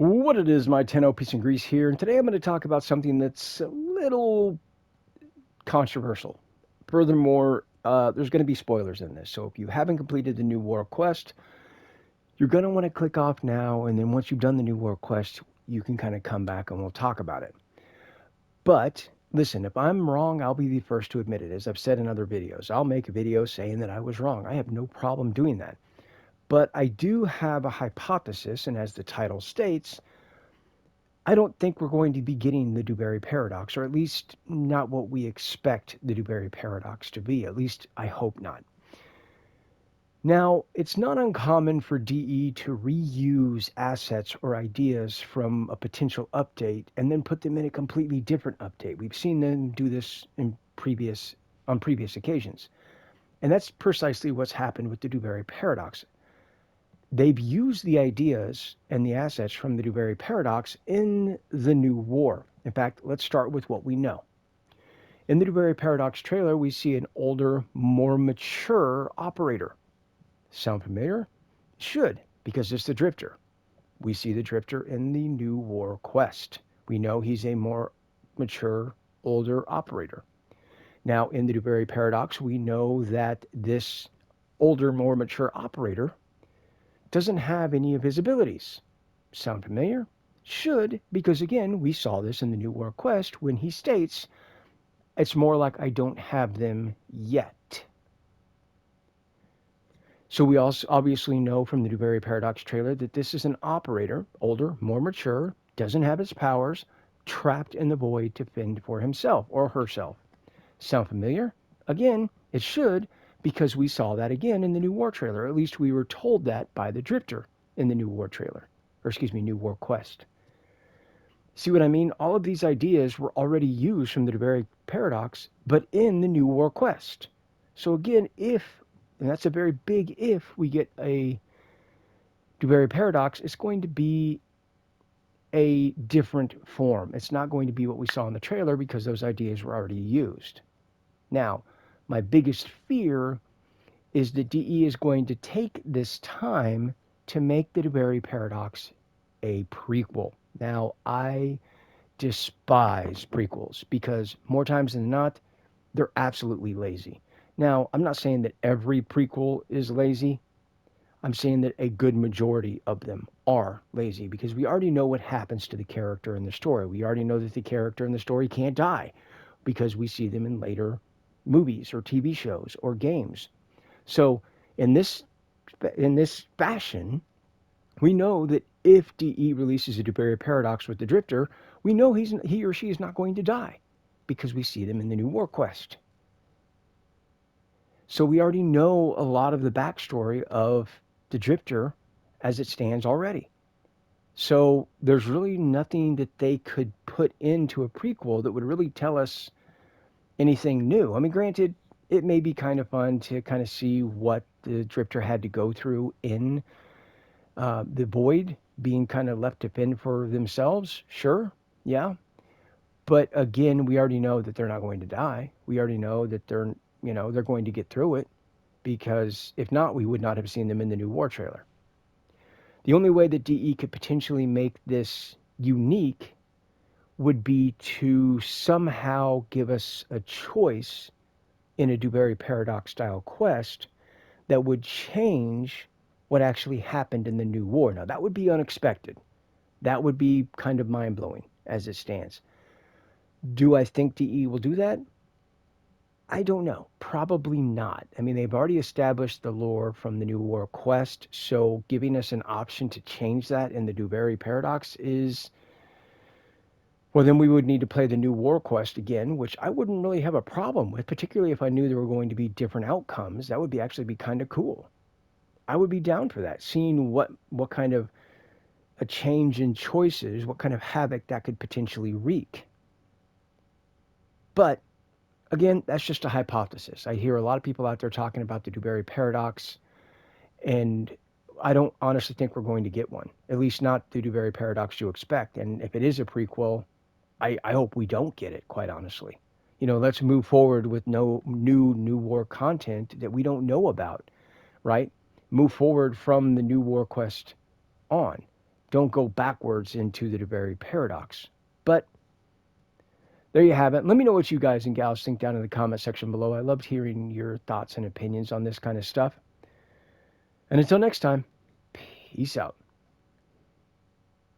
What it is, my 10 Peace and Grease here, and today I'm going to talk about something that's a little controversial. Furthermore, there's going to be spoilers in this, so if you haven't completed the New War Quest, you're going to want to click off now, and then once you've done the New War Quest, you can kind of come back and we'll talk about it. But listen, if I'm wrong, I'll be the first to admit it. As I've said in other videos, I'll make a video saying that I was wrong. I have no problem doing that. But I do have a hypothesis, and as the title states, I don't think we're going to be getting the Duviri paradox, or at least not what we expect the Duviri paradox to be. At least I hope not. Now, it's not uncommon for DE to reuse assets or ideas from a potential update and then put them in a completely different update. We've seen them do this on previous occasions. And that's precisely what's happened with the Duviri paradox. They've used the ideas and the assets from the Duviri paradox in the new war. In fact, let's start with what we know. In the Duviri paradox trailer, we see an older, more mature operator. Sound familiar? Should, because it's the Drifter. We see the Drifter in the new war quest. We know he's a more mature, older operator. Now, in the Duviri paradox, we know that this older, more mature operator doesn't have any of his abilities. Sound familiar? Should, because again, we saw this in the New War Quest when he states, it's more like I don't have them yet. So we also obviously know from the Duviri Paradox trailer that this is an operator, older, more mature, doesn't have his powers, trapped in the void to fend for himself or herself. Sound familiar? Again, it should, because we saw that again in the New War trailer. At least we were told that by the Drifter in the New War trailer. Or excuse me, New War Quest. See what I mean? All of these ideas were already used from the Duviri Paradox, but in the New War Quest. So again, if, and that's a very big if, we get a Duviri Paradox, it's going to be a different form. It's not going to be what we saw in the trailer because those ideas were already used. Now, my biggest fear is that DE is going to take this time to make the Duviri Paradox a prequel. Now, I despise prequels because more times than not, they're absolutely lazy. Now, I'm not saying that every prequel is lazy. I'm saying that a good majority of them are lazy because we already know what happens to the character in the story. We already know that the character in the story can't die because we see them in later movies or TV shows or games. So in this fashion, we know that if DE releases a Duviri Paradox with the Drifter, we know he or she is not going to die because we see them in the New War Quest. So we already know a lot of the backstory of the Drifter as it stands already. So there's really nothing that they could put into a prequel that would really tell us anything new. I mean, granted, it may be kind of fun to kind of see what the Drifter had to go through in the Void, being kind of left to fend for themselves. Sure, yeah. But again, we already know that they're not going to die. We already know that they're going to get through it because if not, we would not have seen them in the new War trailer. The only way that DE could potentially make this unique would be to somehow give us a choice in a Duviri Paradox style quest that would change what actually happened in the new war. Now, that would be unexpected. That would be kind of mind blowing as it stands. Do I think DE will do that? I don't know. Probably not. I mean, they've already established the lore from the New War Quest, so giving us an option to change that in the Duviri Paradox is, well, then we would need to play the New War Quest again, which I wouldn't really have a problem with, particularly if I knew there were going to be different outcomes. That would be actually be kind of cool. I would be down for that, seeing what kind of a change in choices, what kind of havoc that could potentially wreak. But again, that's just a hypothesis. I hear a lot of people out there talking about the Duviri paradox, and I don't honestly think we're going to get one. At least not the Duviri paradox you expect. And if it is a prequel, I hope we don't get it, quite honestly. Let's move forward with no New War content that we don't know about, right? Move forward from the New War Quest on. don't go backwards into the Duviri paradox. But there you have it. Let me know what you guys and gals think down in the comment section below. I loved hearing your thoughts and opinions on this kind of stuff. And until next time, peace out.